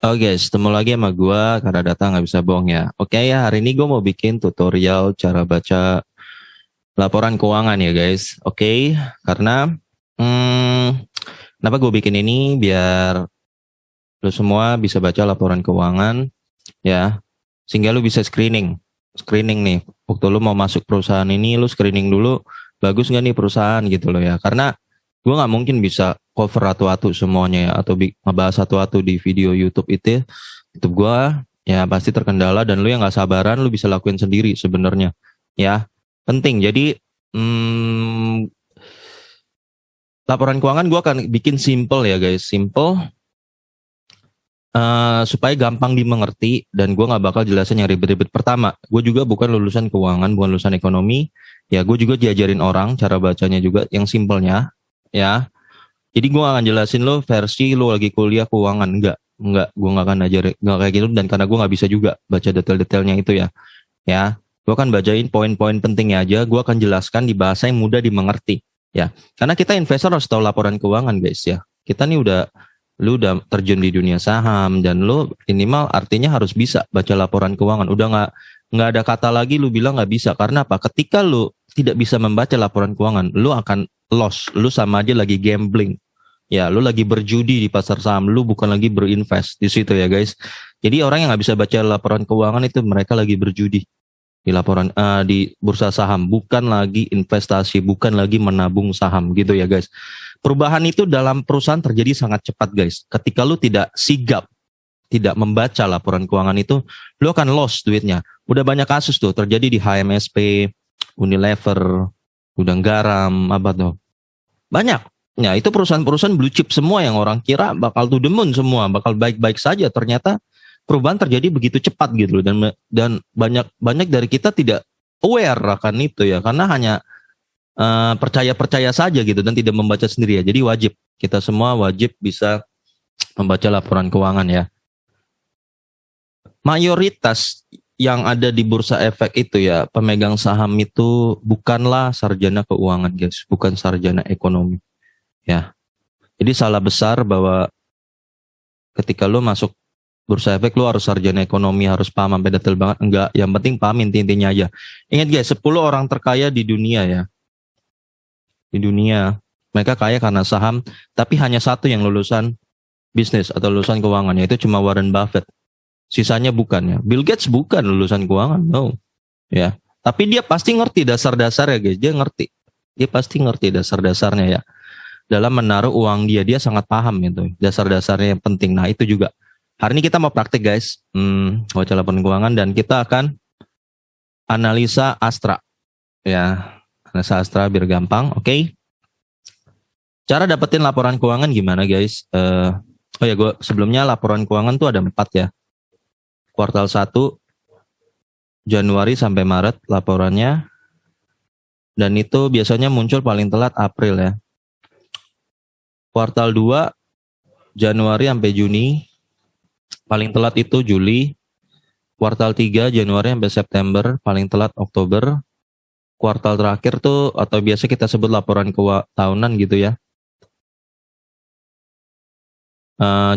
Oh guys, ketemu lagi sama gue karena data nggak bisa bohong ya. Oke ya, hari ini gue mau bikin tutorial cara baca laporan keuangan ya guys. Oke, karena kenapa gue bikin ini biar lu semua bisa baca laporan keuangan ya, sehingga lu bisa screening nih. Waktu lu mau masuk perusahaan ini, lu screening dulu bagus nggak nih perusahaan gitu loh ya. Karena gue nggak mungkin bisa cover satu-satu semuanya ya, atau ngebahas satu-satu di video YouTube YouTube gue ya pasti terkendala, dan lu yang nggak sabaran lu bisa lakuin sendiri sebenarnya ya. Penting. Jadi laporan keuangan gue akan bikin simple ya guys, simple supaya gampang dimengerti, dan gue nggak bakal jelasin yang ribet-ribet. Pertama, gue juga bukan lulusan keuangan, bukan lulusan ekonomi ya. Gue juga diajarin orang cara bacanya juga yang simpelnya ya. Jadi gue akan jelasin lo versi lo lagi kuliah keuangan. Enggak, gue nggak akan ajarin, nggak kayak gitu. Dan karena gue nggak bisa juga baca detail-detailnya itu ya, gue akan bacain poin-poin pentingnya aja. Gue akan jelaskan di bahasa yang mudah dimengerti ya. Karena kita investor harus tahu laporan keuangan guys ya. Kita nih lu udah terjun di dunia saham, dan lu minimal artinya harus bisa baca laporan keuangan. Udah nggak ada kata lagi lu bilang nggak bisa. Karena apa? Ketika lu tidak bisa membaca laporan keuangan, lu akan loss. Lu sama aja lagi gambling. Ya, lu lagi berjudi di pasar saham, lu bukan lagi berinvest di situ ya guys. Jadi orang yang nggak bisa baca laporan keuangan itu mereka lagi berjudi di laporan di bursa saham, bukan lagi investasi, bukan lagi menabung saham gitu ya guys. Perubahan itu dalam perusahaan terjadi sangat cepat guys. Ketika lu tidak sigap, tidak membaca laporan keuangan itu, lu akan loss duitnya. Udah banyak kasus tuh terjadi di HMSP, Unilever, Gudang Garam, apa tuh? Banyak. Ya, itu perusahaan-perusahaan blue chip semua yang orang kira bakal to the moon semua, bakal baik-baik saja. Ternyata perubahan terjadi begitu cepat gitu loh, dan banyak dari kita tidak aware akan itu ya, karena hanya percaya saja gitu dan tidak membaca sendiri ya. Jadi wajib, kita semua wajib bisa membaca laporan keuangan ya. Mayoritas yang ada di bursa efek itu ya, pemegang saham itu bukanlah sarjana keuangan guys, bukan sarjana ekonomi ya. Jadi salah besar bahwa ketika lo masuk bursa efek lo harus sarjana ekonomi, harus paham sampai detail banget. Enggak, yang penting paham inti-intinya aja. Ingat guys, 10 orang terkaya di dunia ya, di dunia mereka kaya karena saham, tapi hanya satu yang lulusan bisnis atau lulusan keuangan, yaitu cuma Warren Buffett. Sisanya bukan ya. Bill Gates bukan lulusan keuangan, no ya. Tapi dia pasti ngerti dasar-dasar ya guys, dia pasti ngerti dasar-dasarnya ya. Dalam menaruh uang dia sangat paham itu, dasar-dasarnya yang penting. Nah itu juga hari ini kita mau praktik guys, baca laporan keuangan, dan kita akan analisa Astra ya, analisa Astra biar gampang. Oke. Cara dapetin laporan keuangan gimana guys? Oh ya, gue sebelumnya laporan keuangan tuh ada 4 ya. Kuartal 1 Januari sampai Maret laporannya, dan itu biasanya muncul paling telat April ya. Kuartal 2 Januari sampai Juni, paling telat itu Juli. Kuartal 3 Januari sampai September, paling telat Oktober. Kuartal terakhir tuh atau biasa kita sebut laporan tahunan gitu ya,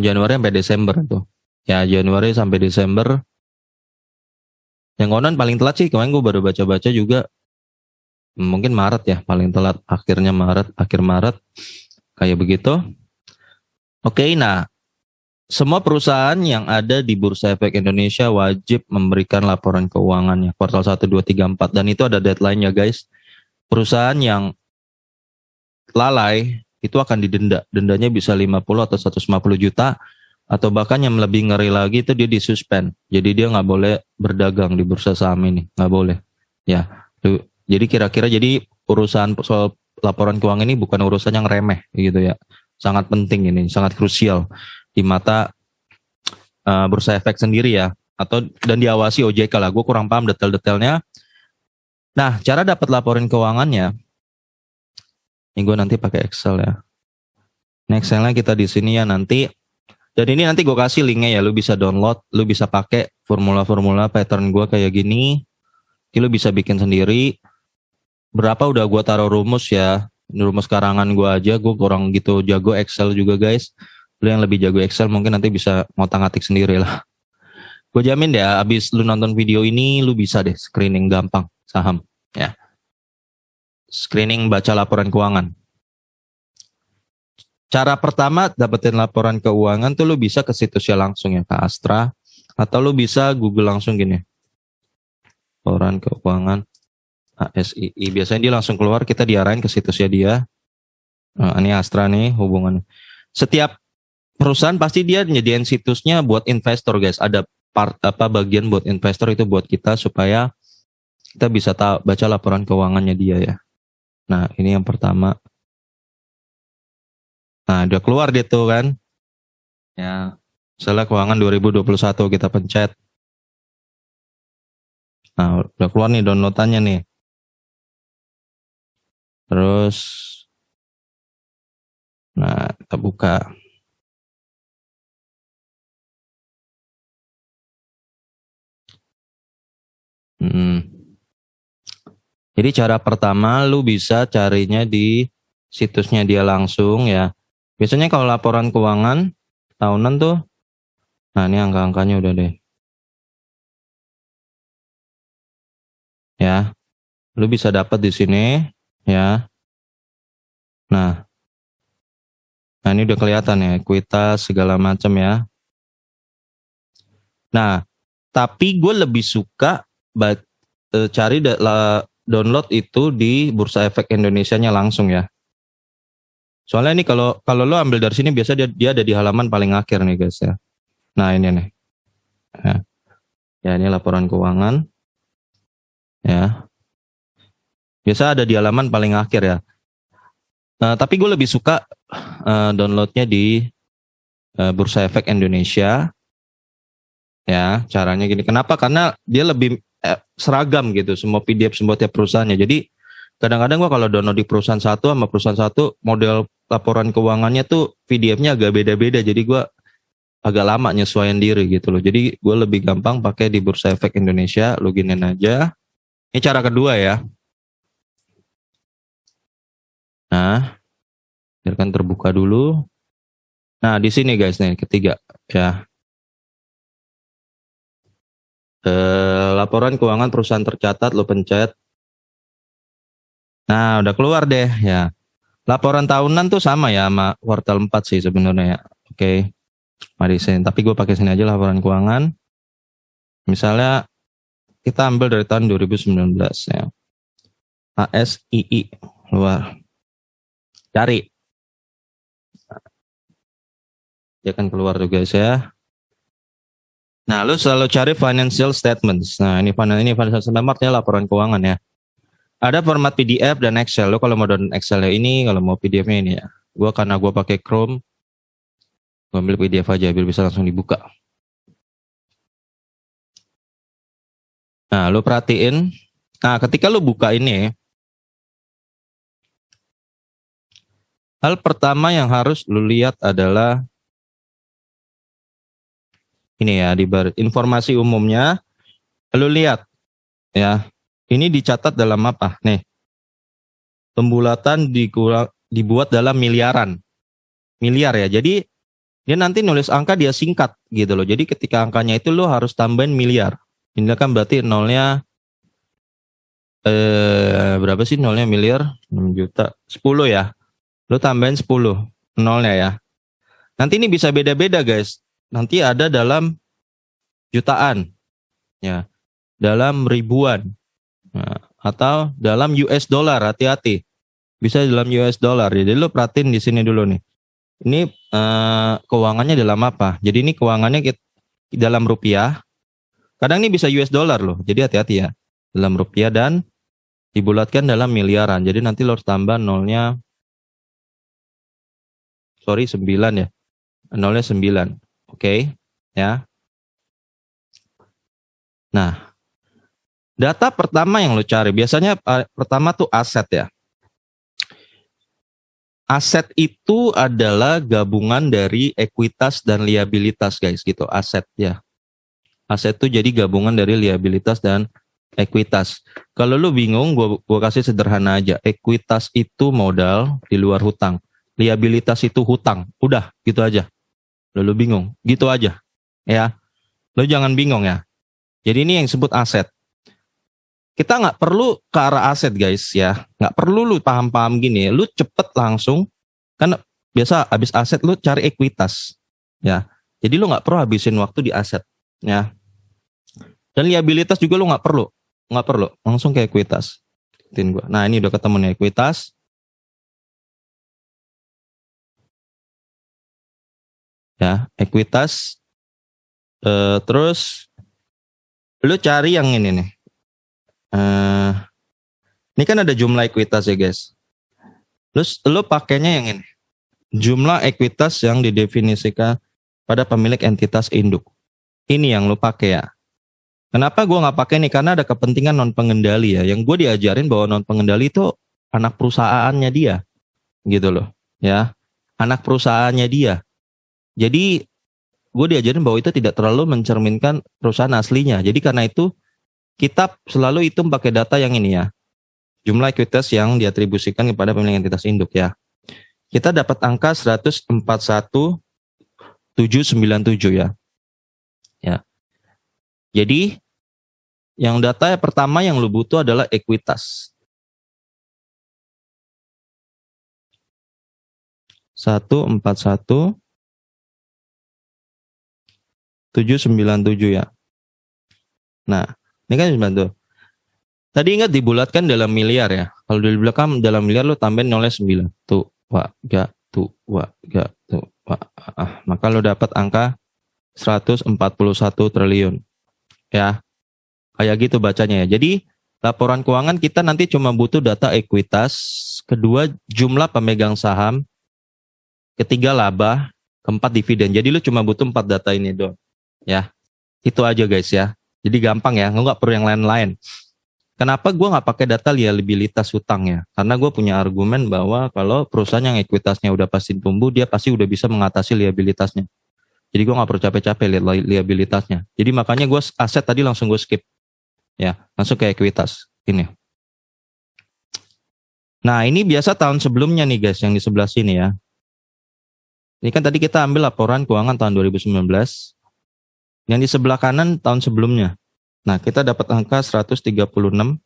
Januari sampai Desember tuh. Ya, Januari sampai Desember. Yang konon paling telat sih, kemarin gue baru baca-baca juga, mungkin Maret ya, paling telat akhirnya Maret, akhir Maret. Kayak begitu. Oke, nah semua perusahaan yang ada di Bursa Efek Indonesia wajib memberikan laporan keuangannya kuartal 1, 2, 3, 4, dan itu ada deadline-nya guys. Perusahaan yang lalai itu akan didenda. Dendanya bisa 50 atau 150 juta, atau bahkan yang lebih ngeri lagi itu dia disuspend. Jadi dia nggak boleh berdagang di bursa saham ini, nggak boleh. Ya, jadi kira-kira jadi urusan soal laporan keuangan ini bukan urusan yang remeh gitu ya. Sangat penting ini, sangat krusial di mata bursa efek sendiri ya, dan diawasi OJK lah. Gue kurang paham detail-detailnya. Nah, cara dapat laporan keuangannya, ini gue nanti pakai Excel ya. Ini Excelnya kita di sini ya nanti. Dan ini nanti gue kasih linknya ya, lu bisa download, lu bisa pakai formula-formula pattern gue kayak gini. Jadi lu bisa bikin sendiri. Berapa udah gue taruh rumus ya, rumus karangan gue aja, gue kurang gitu jago Excel juga guys. Lu yang lebih jago Excel mungkin nanti bisa ngotak-ngatik sendiri lah. Gue jamin deh, abis lu nonton video ini, lu bisa deh screening gampang saham. Ya, screening baca laporan keuangan. Cara pertama dapetin laporan keuangan tuh lu bisa ke situsnya langsung ya, ke Astra. Atau lu bisa Google langsung gini. Laporan keuangan ASII. Biasanya dia langsung keluar, kita diarahin ke situsnya dia. Nah, ini Astra nih hubungannya. Setiap perusahaan pasti dia nyediain situsnya buat investor guys. Ada bagian buat investor itu buat kita supaya kita bisa baca laporan keuangannya dia ya. Nah, ini yang pertama. Nah, udah keluar dia tuh kan. Ya, misalnya keuangan 2021 kita pencet. Nah, udah keluar nih downloadannya nih. Terus, nah, kita buka. Jadi cara pertama lu bisa carinya di situsnya dia langsung ya. Biasanya kalau laporan keuangan tahunan tuh, nah ini angka-angkanya udah deh. Ya, lu bisa dapat di sini ya. Nah ini udah kelihatan ya, ekuitas segala macam ya. Nah, tapi gue lebih suka cari download itu di Bursa Efek Indonesianya langsung ya. Soalnya ini kalau lo ambil dari sini biasa dia ada di halaman paling akhir nih guys ya. Nah ini nih. Ya ini laporan keuangan. Ya. Biasa ada di halaman paling akhir ya. Tapi gue lebih suka downloadnya di Bursa Efek Indonesia. Ya, caranya gini. Kenapa? Karena dia lebih seragam gitu, semua PDF semua tiap perusahaannya. Jadi kadang-kadang gue kalau download di perusahaan satu sama perusahaan satu, model laporan keuangannya tuh PDF-nya agak beda-beda. Jadi gue agak lama nyesuaiin diri gitu loh. Jadi gue lebih gampang pakai di Bursa Efek Indonesia, loginin aja. Ini cara kedua ya. Nah, biarkan terbuka dulu. Nah, di sini guys nih ketiga ya. Laporan keuangan perusahaan tercatat, lo pencet. Nah, udah keluar deh ya. Laporan tahunan tuh sama ya sama kuartal 4 sih sebenarnya ya. Oke. Mari sini. Tapi gue pakai sini aja laporan keuangan. Misalnya kita ambil dari tahun 2019 ya. ASII keluar. Cari. Dia akan keluar tuh guys ya. Nah, lu selalu cari financial statements. Nah, ini financial statement artinya laporan keuangan ya. Ada format PDF dan Excel. Lu kalau mau download Excel-nya ini, kalau mau PDF-nya ini ya. Karena gue pakai Chrome, gue ambil PDF aja biar bisa langsung dibuka. Nah, lu perhatiin. Nah, ketika lu buka ini, hal pertama yang harus lu lihat adalah ini ya, di informasi umumnya, lu lihat ya, ini dicatat dalam apa? Nih, pembulatan dibuat dalam miliar ya. Jadi dia nanti nulis angka dia singkat gitu loh. Jadi ketika angkanya itu lo harus tambahin miliar. Ini kan berarti nolnya berapa sih nolnya miliar? 6 juta, 10 ya. Lo tambahin 10 nolnya ya. Nanti ini bisa beda-beda guys. Nanti ada dalam jutaan, ya, dalam ribuan, nah, atau dalam US dollar. Hati-hati, bisa dalam US dollar. Jadi lo perhatiin di sini dulu nih. Ini keuangannya dalam apa? Jadi ini keuangannya dalam rupiah. Kadang ini bisa US dollar loh. Jadi hati-hati ya. Dalam rupiah dan dibulatkan dalam miliaran. Jadi nanti lo harus tambah nolnya. 9 ya. Nolnya 9. Oke, ya. Nah, data pertama yang lo cari biasanya pertama tuh aset ya. Aset itu adalah gabungan dari ekuitas dan liabilitas guys gitu, aset ya. Aset itu jadi gabungan dari liabilitas dan ekuitas. Kalau lo bingung, gua kasih sederhana aja. Ekuitas itu modal di luar hutang. Liabilitas itu hutang. Udah, gitu aja. Lu bingung. Gitu aja. Ya. Lu jangan bingung ya. Jadi ini yang disebut aset. Kita nggak perlu ke arah aset guys ya. Nggak perlu lu paham-paham gini. Lu cepet langsung. Kan biasa habis aset lu cari ekuitas. Ya. Jadi lu nggak perlu habisin waktu di aset. Ya. Dan liabilitas juga lu nggak perlu. Nggak perlu. Langsung ke ekuitas. Nah ini udah ketemu nih ekuitas. Ya. Ekuitas. Terus lu cari yang ini nih. Ini kan ada jumlah ekuitas ya guys. Terus lu pakainya yang ini. Jumlah ekuitas yang didefinisikan pada pemilik entitas induk. Ini yang lu pakai ya. Kenapa gue nggak pakai nih? Karena ada kepentingan non pengendali ya. Yang gue diajarin bahwa non pengendali itu anak perusahaannya dia, gitu loh. Ya, anak perusahaannya dia. Jadi gue diajarin bahwa itu tidak terlalu mencerminkan perusahaan aslinya. Jadi karena itu kita selalu hitung pakai data yang ini ya. Jumlah ekuitas yang diatribusikan kepada pemilik entitas induk ya. Kita dapat angka 141.797 ya. Ya. Jadi yang data yang pertama yang lu butuh adalah ekuitas. 141.797 ya. Nah, ini kan 90. Tadi ingat dibulatkan dalam miliar ya. Kalau dibulatkan dalam miliar lu tambahin nolnya 9. Tuh, wah, gak, tuh, wah, gak, tuh, wah. Maka lu dapat angka 141 triliun. Ya. Kayak gitu bacanya ya. Jadi laporan keuangan kita nanti cuma butuh data ekuitas, kedua jumlah pemegang saham, ketiga laba, keempat dividen. Jadi lu cuma butuh 4 data ini doang. Ya. Itu aja guys ya. Jadi gampang ya, nggak perlu yang lain-lain. Kenapa gue nggak pakai data liabilitas hutang ya? Karena gue punya argumen bahwa kalau perusahaan yang ekuitasnya udah pasti tumbuh, dia pasti udah bisa mengatasi liabilitasnya. Jadi gue nggak perlu capek-capek lihat liabilitasnya. Jadi makanya gue aset tadi langsung gue skip. Ya, langsung ke ekuitas. Ini. Nah, ini biasa tahun sebelumnya nih guys, yang di sebelah sini ya. Ini kan tadi kita ambil laporan keuangan tahun 2019. Yang di sebelah kanan tahun sebelumnya. Nah, kita dapat angka 136.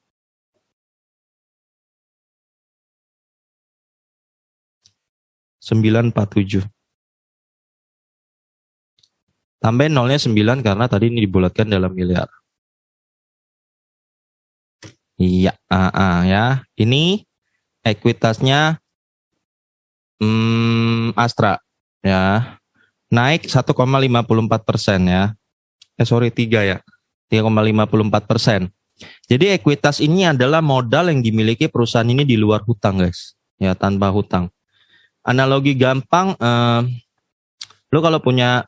947. Tambahin nolnya 9 karena tadi ini dibulatkan dalam miliar. Iya, ya. Ini ekuitasnya Astra ya. Naik 1,54% ya. 3 ya. 3,54%. Jadi ekuitas ini adalah modal yang dimiliki perusahaan ini di luar hutang guys. Ya, tanpa hutang. Analogi gampang, lu kalau punya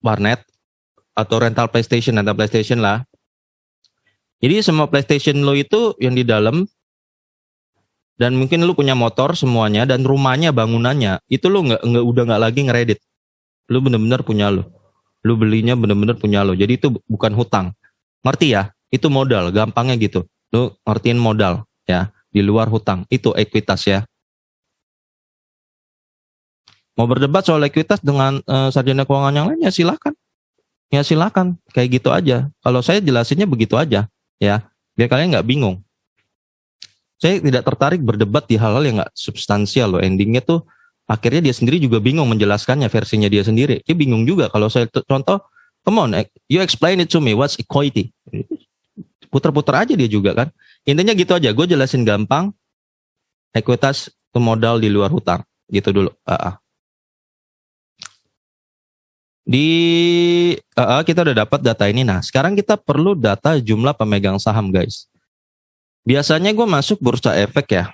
warnet atau rental PlayStation lah. Jadi semua PlayStation lo itu yang di dalam, dan mungkin lu punya motor semuanya dan rumahnya, bangunannya itu lu udah nggak lagi ngeredit. Lu bener-bener punya lo. Lu belinya bener-bener punya lo. Jadi itu bukan hutang. Ngerti ya? Itu modal, gampangnya gitu. Lu ngertiin modal ya, di luar hutang. Itu ekuitas ya. Mau berdebat soal ekuitas dengan sarjana keuangan yang lain ya silakan. Ya silakan, kayak gitu aja. Kalau saya jelasinnya begitu aja, ya, biar kalian nggak bingung. Saya tidak tertarik berdebat di hal-hal yang nggak substansial loh. Endingnya tuh akhirnya dia sendiri juga bingung menjelaskannya, versinya dia sendiri. Dia bingung juga kalau saya contoh, come on, you explain it to me, what's equity? Puter-puter aja dia juga kan. Intinya gitu aja, gue jelasin gampang. Ekuitas itu modal di luar hutang, gitu dulu. Kita udah dapat data ini. Nah, sekarang kita perlu data jumlah pemegang saham, guys. Biasanya gue masuk Bursa Efek ya.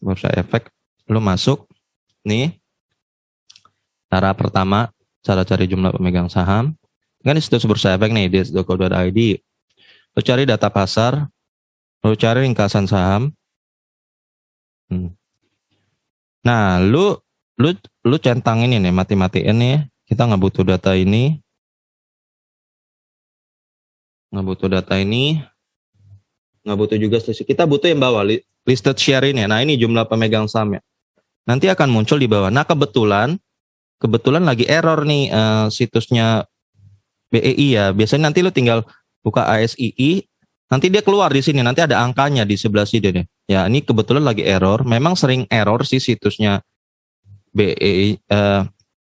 Bursa Efek, lu masuk. Nih, cara pertama, cara cari jumlah pemegang saham. Kan di situs Bursa Efek nih, di .co.id. Lu cari data pasar, lu cari ringkasan saham. Nah, lu centang ini nih, mati-matiin nih. Kita nggak butuh data ini. Nggak butuh data ini. Nggak butuh juga. Kita butuh yang bawah, listed share ini. Nah, ini jumlah pemegang saham ya. Nanti akan muncul di bawah. Nah, kebetulan lagi error nih situsnya BEI ya. Biasanya nanti lu tinggal buka ASII, nanti dia keluar di sini. Nanti ada angkanya di sebelah sini deh. Ya, ini kebetulan lagi error. Memang sering error sih situsnya BEI,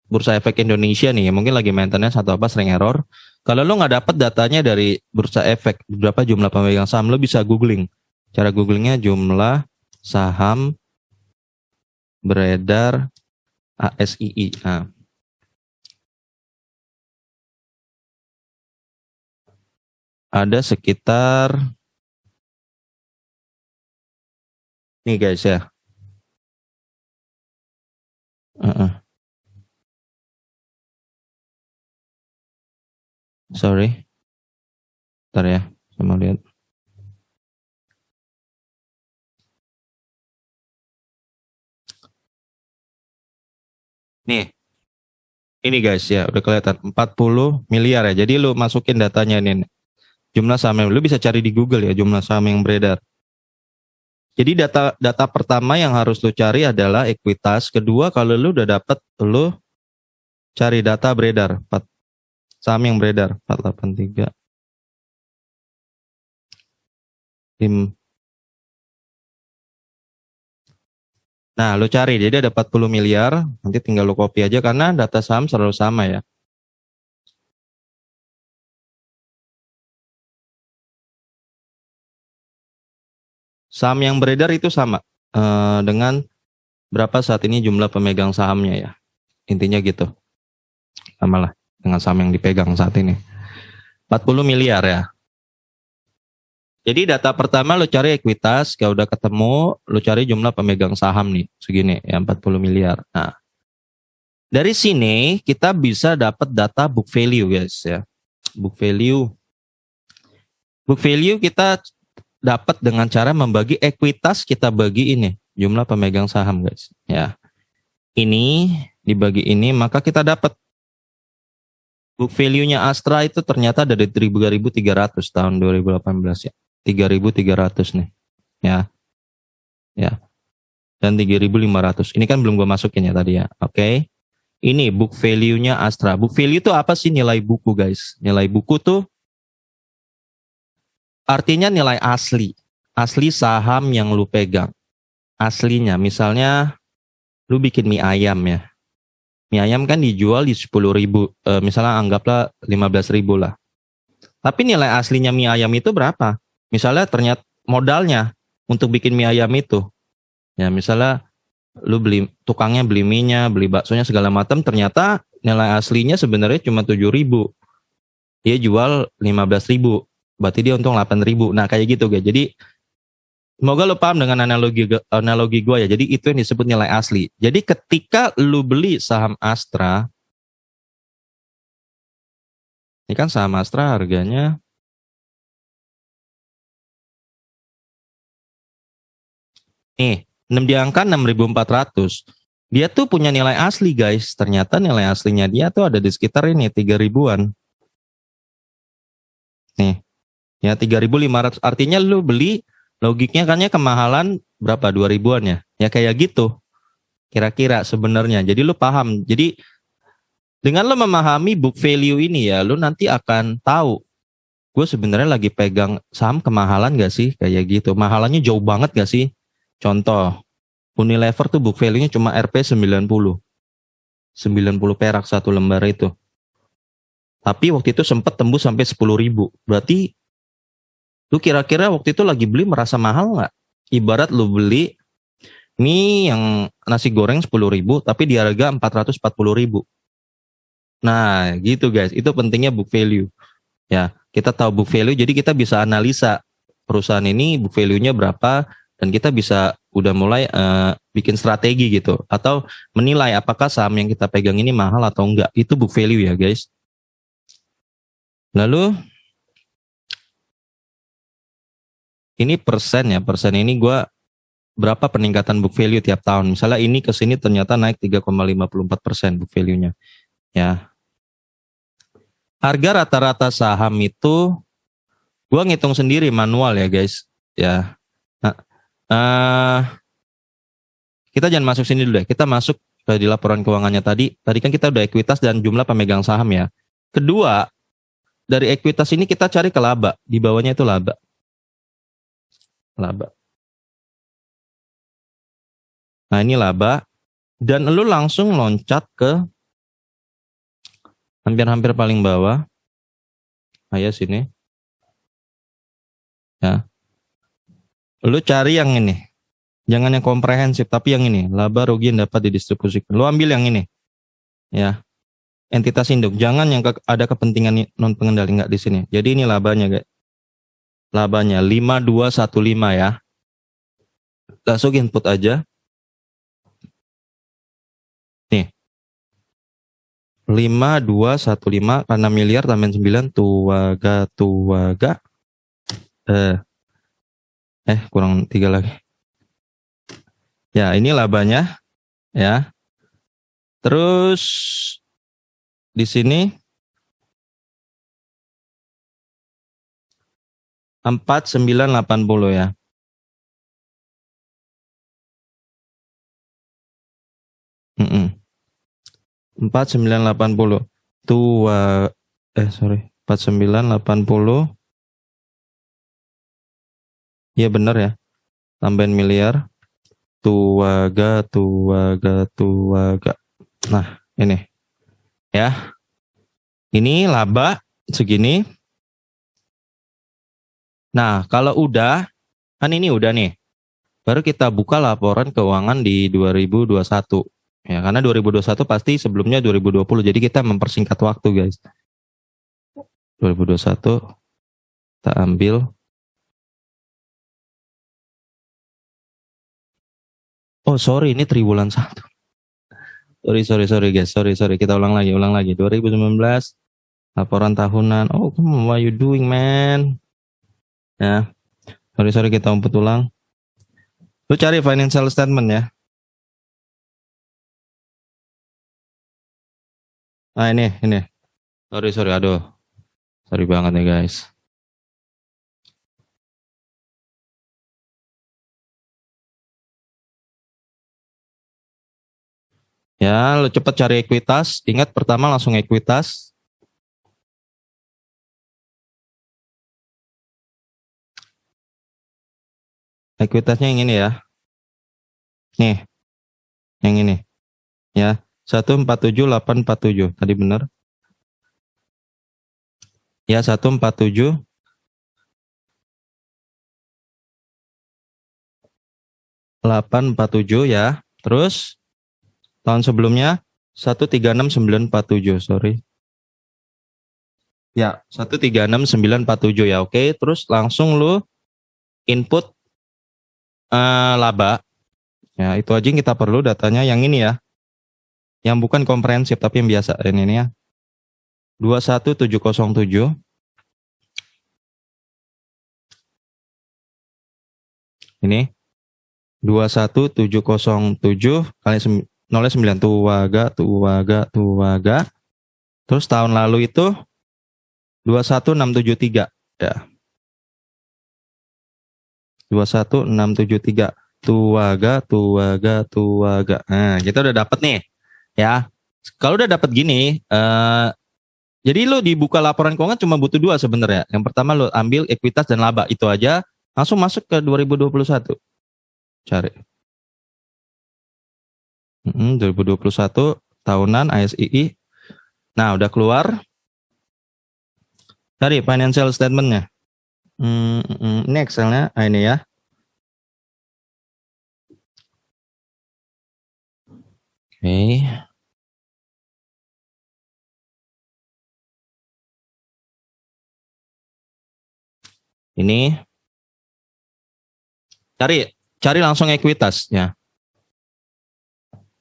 Bursa Efek Indonesia nih. Mungkin lagi maintenance atau apa, sering error. Kalau lu nggak dapat datanya dari Bursa Efek, berapa jumlah pemegang saham, lu bisa googling. Cara googlingnya jumlah saham beredar ASII. Nah, ada sekitar nih guys ya. Sorry, ntar ya, saya mau lihat. Nih, ini guys ya, udah kelihatan 40 miliar ya. Jadi lu masukin datanya ini. Jumlah saham yang lu bisa cari di Google ya, jumlah saham yang beredar. Jadi data pertama yang harus lu cari adalah ekuitas. Kedua, kalau lu udah dapat, lu cari data beredar, saham yang beredar 483. Nah, lu cari, jadi ada 40 miliar, nanti tinggal lu copy aja karena data saham selalu sama ya. Saham yang beredar itu sama dengan berapa saat ini jumlah pemegang sahamnya ya. Intinya gitu. Sama lah dengan saham yang dipegang saat ini. 40 miliar ya. Jadi data pertama lu cari ekuitas, kalau udah ketemu, lu cari jumlah pemegang saham nih, segini ya 40 miliar. Nah, dari sini kita bisa dapat data book value guys ya. Book value. Book value kita dapat dengan cara membagi ekuitas, kita bagi ini jumlah pemegang saham guys ya. Ini dibagi ini, maka kita dapat book value-nya Astra itu ternyata dari 3.300 tahun 2018 ya. 3.300 nih. Ya. Ya. Dan 3.500. Ini kan belum gue masukin ya tadi ya. Oke. Ini book value-nya Astra. Book value itu apa sih? Nilai buku guys. Nilai buku tuh artinya nilai asli. Asli saham yang lu pegang. Aslinya. Misalnya lu bikin mie ayam ya. Mie ayam kan dijual di 10.000. Misalnya anggaplah 15.000 lah. Tapi nilai aslinya mie ayam itu berapa? Misalnya ternyata modalnya untuk bikin mie ayam itu. Ya misalnya lu beli, tukangnya beli mie-nya, beli baksonya segala macam, ternyata nilai aslinya sebenarnya cuma 7.000. Dia jual 15.000. Berarti dia untung 8.000. Nah kayak gitu guys. Jadi semoga lu paham dengan analogi gue ya. Jadi itu yang disebut nilai asli. Jadi ketika lu beli saham Astra, ini kan saham Astra harganya nih 6 di angka 6.400. Dia tuh punya nilai asli guys. Ternyata nilai aslinya dia tuh ada di sekitar ini 3.000-an. Nih. Ya 3.500. Artinya lu beli logiknya kan ya kemahalan berapa 2.000-an ya. Ya kayak gitu. Kira-kira sebenarnya. Jadi lu paham. Jadi dengan lu memahami book value ini ya, lu nanti akan tahu gue sebenarnya lagi pegang saham kemahalan gak sih? Kayak gitu. Mahalannya jauh banget gak sih? Contoh, Unilever tuh book value-nya cuma Rp 90. 90 perak satu lembar itu. Tapi waktu itu sempat tembus sampai 10.000. Berarti lu kira-kira waktu itu lagi beli merasa mahal nggak? Ibarat lu beli mie yang nasi goreng 10.000 tapi di harga 440.000. Nah gitu guys, itu pentingnya book value. Ya, kita tahu book value jadi kita bisa analisa perusahaan ini book value-nya berapa dan kita bisa udah mulai bikin strategi gitu atau menilai apakah saham yang kita pegang ini mahal atau enggak. Itu book value ya guys. Lalu ini persen ya, persen ini gue berapa peningkatan book value tiap tahun. Misalnya ini ke sini ternyata naik 3,54% book value-nya. Ya. Harga rata-rata saham itu gue ngitung sendiri manual ya guys. Ya. Nah, Kita jangan masuk sini dulu deh. Kita masuk ke di laporan keuangannya tadi. Tadi kan kita udah ekuitas dan jumlah pemegang saham ya. Kedua, dari ekuitas ini kita cari ke laba. Di bawahnya itu laba. Laba. Nah ini laba. Dan lu langsung loncat ke hampir-hampir paling bawah. Ayo sini. Ya. Lu cari yang ini. Jangan yang komprehensif, tapi yang ini. Laba rugi yang dapat didistribusikan. Lu ambil yang ini. Ya. Entitas induk. Jangan yang ada kepentingan non pengendali, nggak di sini. Jadi ini labanya, guys. Labanya 5215 ya. Langsung input aja. Nih. 5215 karena miliar tambahin 9 tuaga. Kurang 3 lagi. Ya, ini labanya ya. Terus di sini 4980 ya. Mm 4980 4980. Iya benar ya. Tambahin miliar. Tuaga. Nah, ini. Ya. Ini laba segini. Nah, kalau udah, kan ini udah nih. Baru kita buka laporan keuangan di 2021. Ya, karena 2021 pasti sebelumnya 2020. Jadi kita mempersingkat waktu, guys. 2021 kita ambil. Oh, sorry, ini triwulan 1. Sorry guys. Sorry. Kita ulang lagi. 2019 laporan tahunan. Oh, come on, what you doing, man? Ya. Sorry kita umput ulang. Lu cari financial statement ya. Nah, ini. Sorry, aduh. Sorry banget nih, guys. Ya, lu cepat cari ekuitas. Ingat pertama langsung ekuitas. Ekuitasnya yang ini ya. Nih. Yang ini. Ya, 147847. Tadi benar. Ya, 147 847 ya. Terus tahun sebelumnya 136947, sorry. Ya, 136947 ya. Oke, terus langsung lu input laba. Ya, itu aja yang kita perlu datanya yang ini ya. Yang bukan komprehensif tapi yang biasa. Ini ya. 21707. Ini 21707 kali 09 tuaga. Terus tahun lalu itu 21673 ya. 21673 tuaga. Nah, kita udah dapat nih ya. Kalau udah dapat gini, jadi lo dibuka laporan keuangan cuma butuh 2 sebenarnya. Yang pertama lo ambil ekuitas dan laba, itu aja. Langsung masuk ke 2021. Cari. 2021 tahunan ASII. Nah, udah keluar. Cari financial statement-nya. Ini Excel-nya, ini ya. Oke. Ini. Cari langsung ekuitas ya.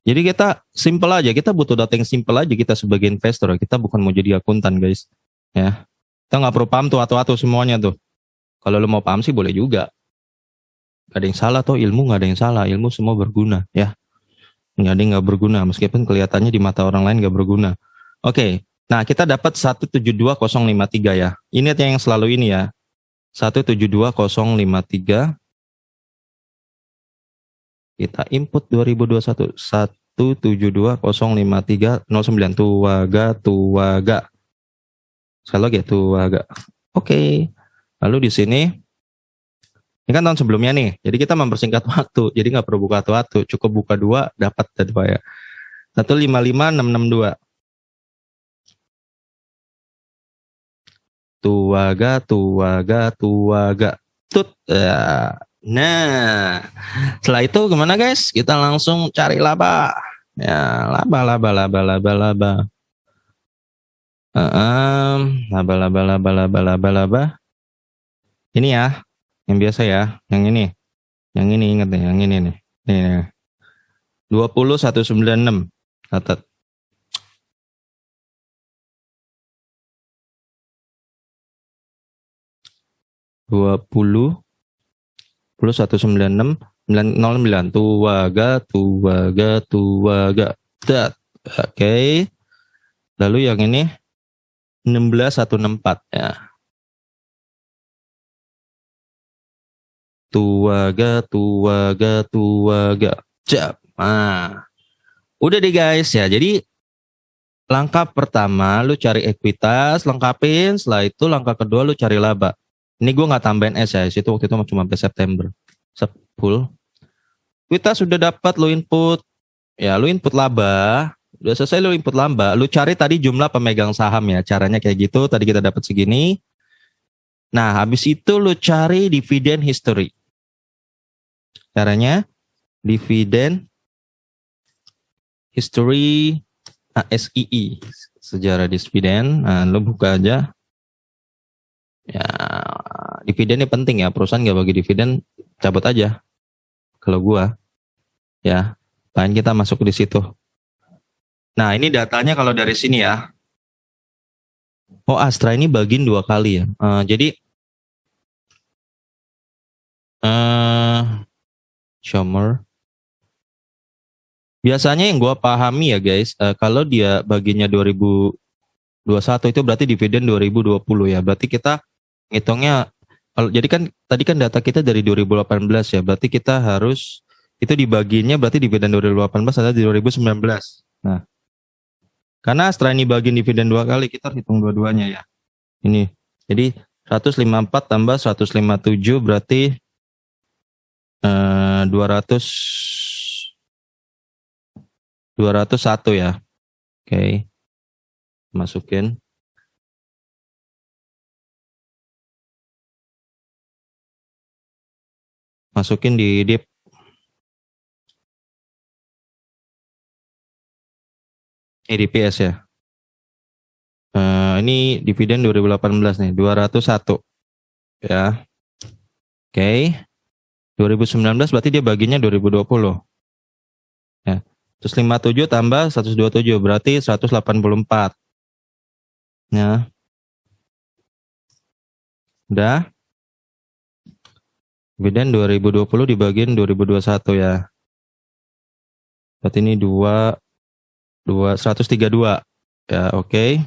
Jadi kita simple aja, kita butuh data yang simple aja kita sebagai investor. Kita bukan mau jadi akuntan, guys. Ya. Kita nggak perlu paham tuh atau semuanya tuh. Kalau lo mau paham sih boleh juga. Gak ada yang salah tuh, ilmu gak ada yang salah. Ilmu semua berguna ya. Nggak ada yang nggak berguna, meskipun kelihatannya di mata orang lain nggak berguna. Oke, nah kita dapat 172053 ya. Ini yang selalu ini ya. 172053. Kita input 2021 17205309309 Tuaga. Sekali lagi ya, Tuaga. Oke. Lalu di sini ini kan tahun sebelumnya nih. Jadi kita mempersingkat waktu. Jadi nggak perlu buka waktu. Cukup buka 2 dapat tadi Pak ya. 155662. Tuaga. Tut. Nah, setelah itu gimana guys? Kita langsung cari laba. Ya, laba. Laba. Ini ya, yang biasa ya, yang ini ingat nih, yang ini nih. Nih. 20196 catat. 196 Tuaga. Dat. Oke. Lalu yang ini 16164 ya. Tuaga. Cep. Nah, udah deh guys ya. Jadi langkah pertama lu cari ekuitas, lengkapin. Setelah itu langkah kedua lu cari laba. Ini gue nggak tambahin S ya. Itu waktu itu cuma sampai September. Sepul. Ekuitas sudah dapat lu input. Ya lu input laba. Udah selesai lu input laba. Lu cari tadi jumlah pemegang saham ya. Caranya kayak gitu. Tadi kita dapat segini. Nah habis itu lu cari dividen history. Caranya dividen history SII, sejarah dividen. Nah, lu buka aja. Ya, dividen ini penting ya. Perusahaan nggak bagi dividen, cabut aja. Kalau gua, ya, lain kita masuk di situ. Nah, ini datanya kalau dari sini ya. Oh, Astra ini bagiin 2 kali ya. Jadi, Shomer. Biasanya yang gue pahami ya guys, kalau dia baginya 2021 itu berarti dividen 2020 ya. Berarti kita ngitungnya, jadi kan tadi kan data kita dari 2018 ya. Berarti kita harus, itu dibaginya berarti dividen 2018 adalah di 2019. Nah, karena setelah ini bagian dividen 2 kali, kita hitung dua-duanya ya. Ini, jadi 154 tambah 157 berarti 201 ya. Oke. Masukin. Masukin di DIP. DPS ya. Ini dividen 2018 nih, 201. Ya. Oke. 2019 berarti dia baginya 2020. Ya. 157 tambah 127 berarti 184. Ya. Udah. Dividen 2020 dibagiin 2021 ya. Berarti ini 132. Ya, oke.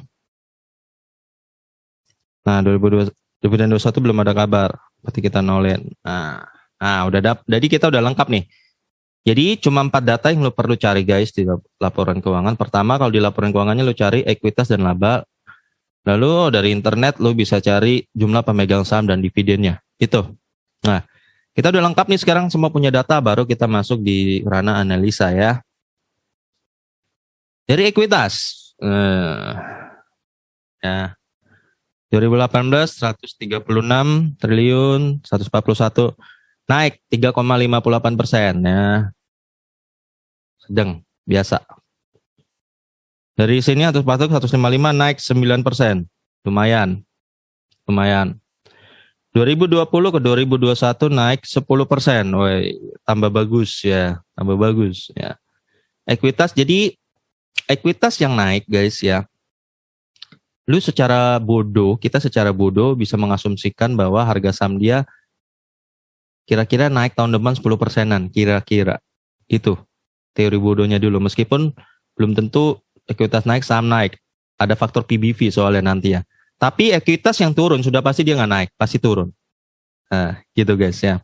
Nah, 2020 dividen 21 belum ada kabar. Berarti kita nolin. Nah, jadi kita udah lengkap nih. Jadi cuma 4 data yang lo perlu cari guys di laporan keuangan. Pertama, kalau di laporan keuangannya lo cari ekuitas dan laba. Lalu dari internet lo bisa cari jumlah pemegang saham dan dividennya. Itu. Nah, kita udah lengkap nih sekarang, semua punya data, baru kita masuk di ranah analisa ya. Dari ekuitas. Ya. 2018 136 triliun 141 naik 3,58% ya. Sedang biasa. Dari sini atas patok 155 naik 9%. Lumayan. 2020 ke 2021 naik 10%. Woi, tambah bagus ya. Ekuitas, jadi ekuitas yang naik guys ya. Kita secara bodoh bisa mengasumsikan bahwa harga saham dia kira-kira naik tahun depan 10%-an, kira-kira. Itu teori bodohnya dulu. Meskipun belum tentu ekuitas naik, saham naik. Ada faktor PBV soalnya nanti ya. Tapi ekuitas yang turun, sudah pasti dia nggak naik, pasti turun. Nah, gitu guys ya.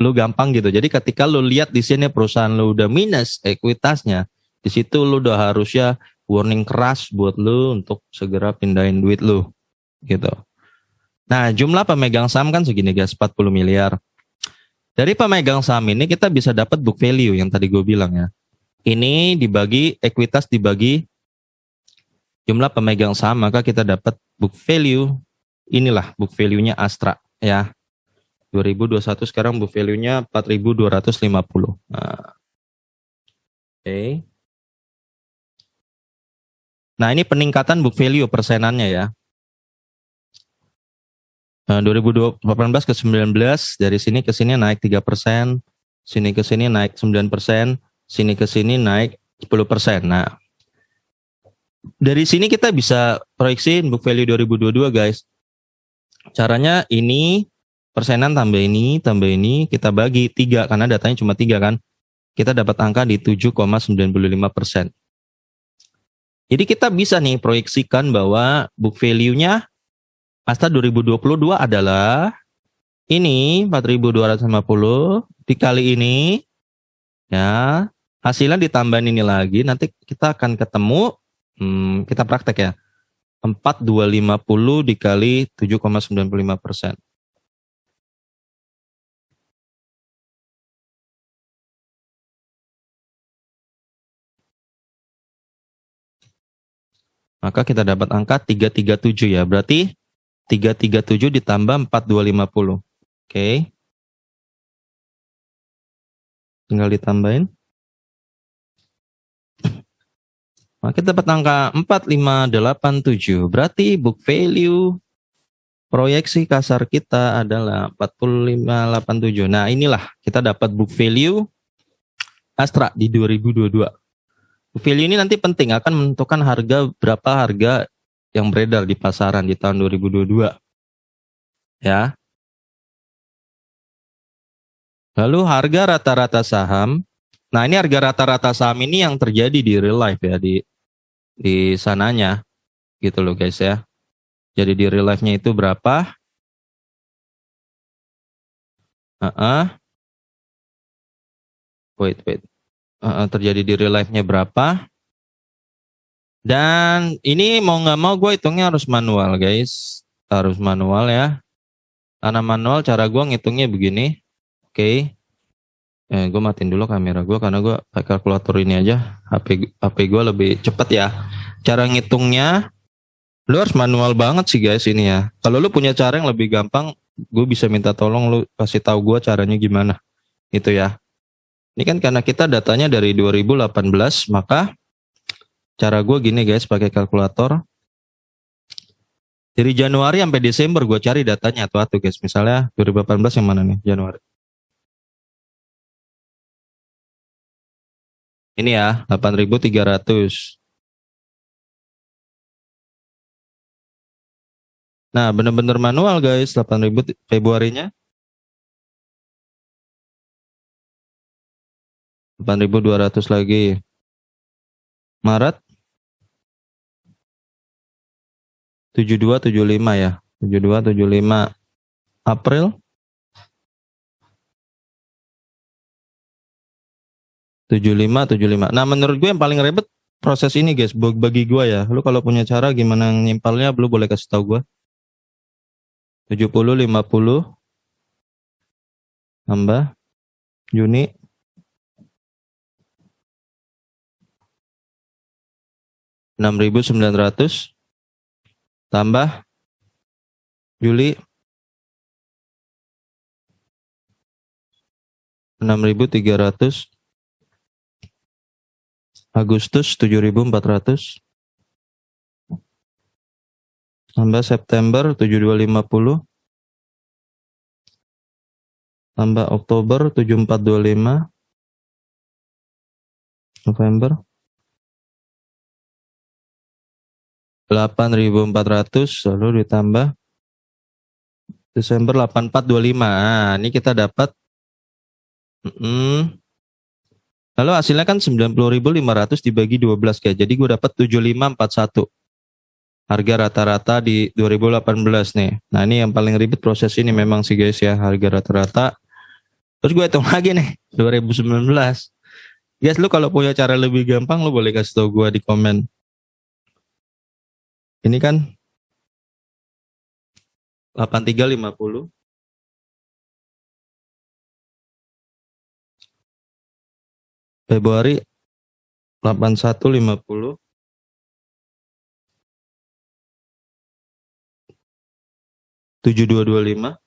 lu gampang gitu. Jadi ketika lu lihat di sini perusahaan lu udah minus ekuitasnya, di situ lu udah harusnya warning keras buat lu untuk segera pindahin duit lu gitu. Nah, jumlah pemegang saham kan segini guys, 40 miliar. Dari pemegang saham ini kita bisa dapat book value yang tadi gue bilang ya. Ini dibagi ekuitas dibagi jumlah pemegang saham, maka kita dapat book value. Inilah book value-nya Astra ya. 2021 sekarang book value-nya 4.250. Nah, oke. Nah, ini peningkatan book value persenannya ya. 2018 ke 19 dari sini ke sini naik 3%, sini ke sini naik 9%, sini ke sini naik 10%. Nah, dari sini kita bisa proyeksiin book value 2022 guys. Caranya ini persenan tambah ini kita bagi 3 karena datanya cuma 3 kan. Kita dapat angka di 7,95%. Jadi kita bisa nih proyeksikan bahwa book value-nya Astra 2022 adalah ini 4.250 dikali ini ya, hasilnya ditambahin ini lagi, nanti kita akan ketemu kita praktek ya, 4.250 dikali 7,95%. Maka kita dapat angka 337 ya, berarti 337 ditambah 4.250. Oke. Tinggal ditambahin. Maka kita dapat angka 4587. Berarti book value proyeksi kasar kita adalah 4587. Nah, inilah kita dapat book value Astra di 2022. Book value ini nanti penting, akan menentukan berapa harga yang beredar di pasaran di tahun 2022. Ya. Lalu harga rata-rata saham. Nah, ini harga rata-rata saham ini yang terjadi di real life ya, di sananya. Gitu loh guys ya. Jadi di real life-nya itu berapa? Wait. Terjadi di real life-nya berapa? Dan ini mau nggak mau gue hitungnya harus manual guys. Harus manual ya. Karena manual cara gue ngitungnya begini. Oke. Gue matiin dulu kamera gue karena gue pakai kalkulator ini aja. HP gue lebih cepat ya. Cara ngitungnya lu harus manual banget sih guys ini ya. Kalau lu punya cara yang lebih gampang, gue bisa minta tolong lu kasih tahu gue caranya gimana. Itu ya. Ini kan karena kita datanya dari 2018, maka cara gue gini guys, pakai kalkulator. Dari Januari sampai Desember gue cari datanya tuh guys. Misalnya 2018 yang mana nih? Januari. Ini ya, 8.300. Nah, bener-bener manual guys, 8.000 Februarinya. 8.200 lagi. Maret 7275 ya. 7275. April 7575. Nah, menurut gue yang paling ribet proses ini guys, bagi gue ya. Lu kalau punya cara gimana nyimpalnya, lu boleh kasih tahu gue. 7050 tambah Juni 6.900 tambah Juli 6.300, Agustus 7.400, tambah September 7.250, tambah Oktober 7.425, November 8.400, lalu ditambah Desember 8.425. Nah, ini kita dapat lalu hasilnya kan 90.500 dibagi 12 guys. Jadi gue dapat 7541. Harga rata-rata di 2018 nih. Nah, ini yang paling ribet proses ini memang sih guys ya, harga rata-rata Terus gue hitung lagi nih 2019. Guys, lu kalau punya cara lebih gampang lu boleh kasih tau gue di komen. Ini kan 8350. Februari 8150. 7225.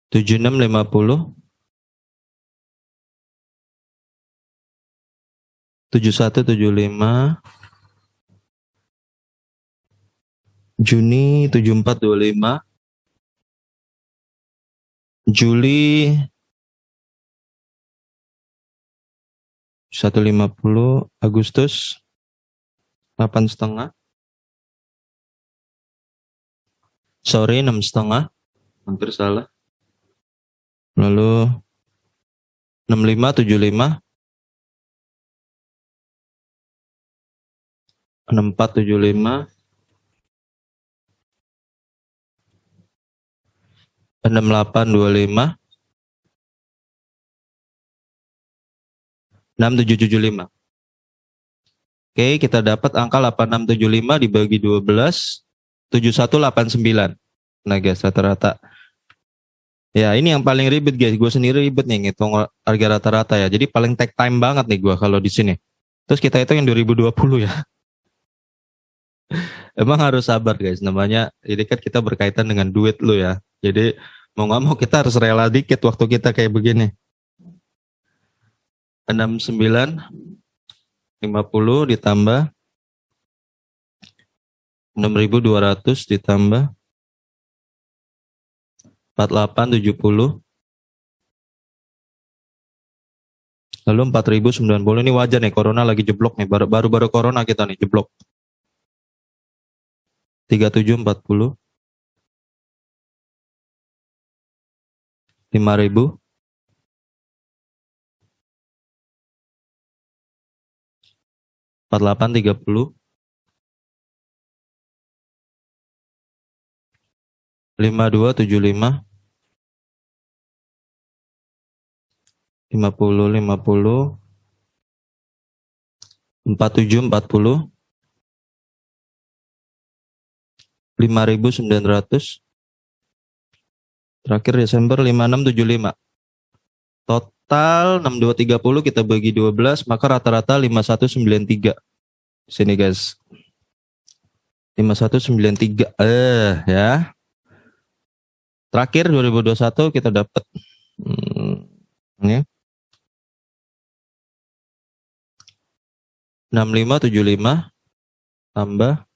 7650. 7175. Juni 7425. Juli 150. Agustus 8,5. Sorry 6,5. Hampir salah. Lalu 6575. 6475. 6825. 6775. Oke, kita dapat angka 8675 dibagi 12, 7189. Nah guys, rata-rata. Ya, ini yang paling ribet guys. Gue sendiri ribet nih ngitung harga rata-rata ya. Jadi paling take time banget nih gue kalau di sini. Terus kita hitung yang 2020 ya. Emang harus sabar guys. Namanya ini kan kita berkaitan dengan duit lu ya. Jadi mau nggak mau kita harus rela dikit waktu kita kayak begini. 6950 ditambah 6200 ditambah 4870. Lalu 4090. Ini wajar nih, corona lagi jeblok nih. Baru-baru corona kita nih jeblok. 3740. 5000. 4830. 5275. 5050. 4740. 5900. Terakhir Desember 5675. Total 6230 kita bagi 12, maka rata-rata 5193. Sini guys. 5193. Ya. Terakhir 2021 kita dapat ini 6575 tambah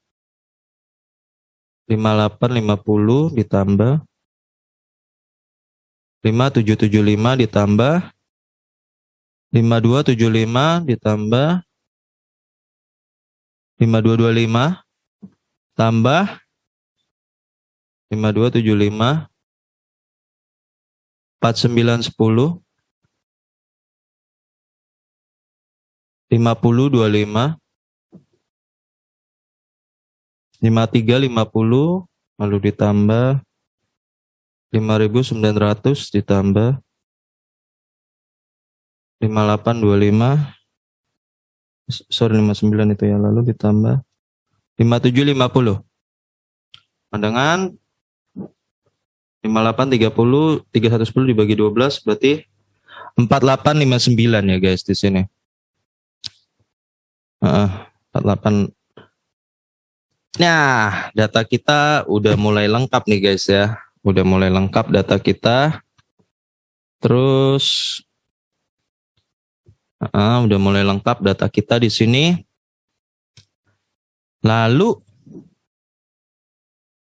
5850 ditambah 5775 ditambah 5275 ditambah 5225 tambah 5275 4910 5025 5350 lalu ditambah 5900 ditambah 5825, sorry 59 itu ya, lalu ditambah 5750 dengan 5830 3110 dibagi 12 berarti 4859 ya guys di sini. 48. Nah, data kita udah mulai lengkap nih guys ya. Udah mulai lengkap data kita. Terus udah mulai lengkap data kita di sini. Lalu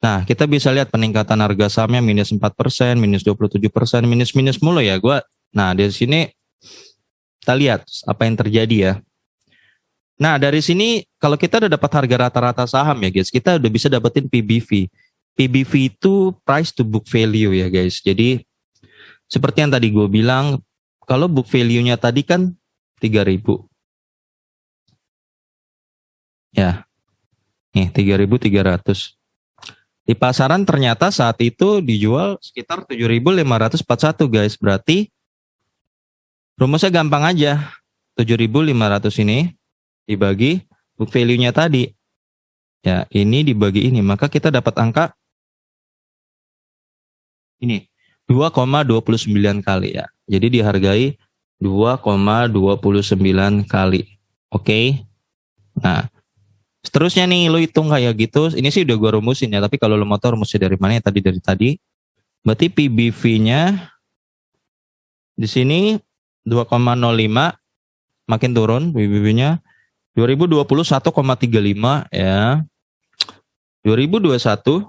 nah, kita bisa lihat peningkatan harga sahamnya minus 4%, minus 27%, minus mulu ya gua. Nah, di sini kita lihat apa yang terjadi ya. Nah, dari sini kalau kita udah dapat harga rata-rata saham ya guys, kita udah bisa dapetin PBV. PBV itu price to book value ya guys. Jadi seperti yang tadi gue bilang, kalau book value-nya tadi kan 3.000. Ya. Nih, 3.300. Di pasaran ternyata saat itu dijual sekitar 7.541 guys. Berarti rumusnya gampang aja. 7.500 ini dibagi book value-nya tadi. Ya, ini dibagi ini. Maka kita dapat angka ini 2,29 kali ya. Jadi dihargai 2,29 kali. Oke. Nah, seterusnya nih lo hitung kayak gitu. Ini sih udah gue rumusin ya. Tapi kalau lo mau tahu rumusnya dari mana ya tadi dari tadi. Berarti PBV-nya di sini 2,05 makin turun PBV-nya. 2020 1,35 ya. 2021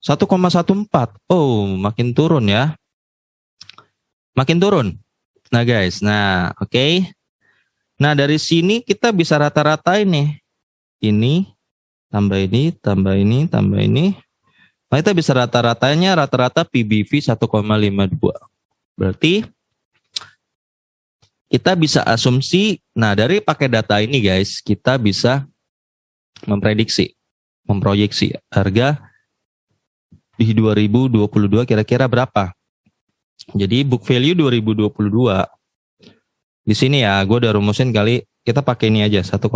1,14. Oh, makin turun ya. Makin turun. Nah guys, nah oke. Nah dari sini kita bisa rata-ratain nih. Ini, tambah ini, tambah ini, tambah ini. Nah kita bisa rata-ratanya rata-rata PBV 1,52. Berarti kita bisa asumsi, nah dari pakai data ini guys, kita bisa memproyeksi harga di 2022 kira-kira berapa. Jadi book value 2022 di sini ya, gue udah rumusin kali, kita pakai ini aja 1,52.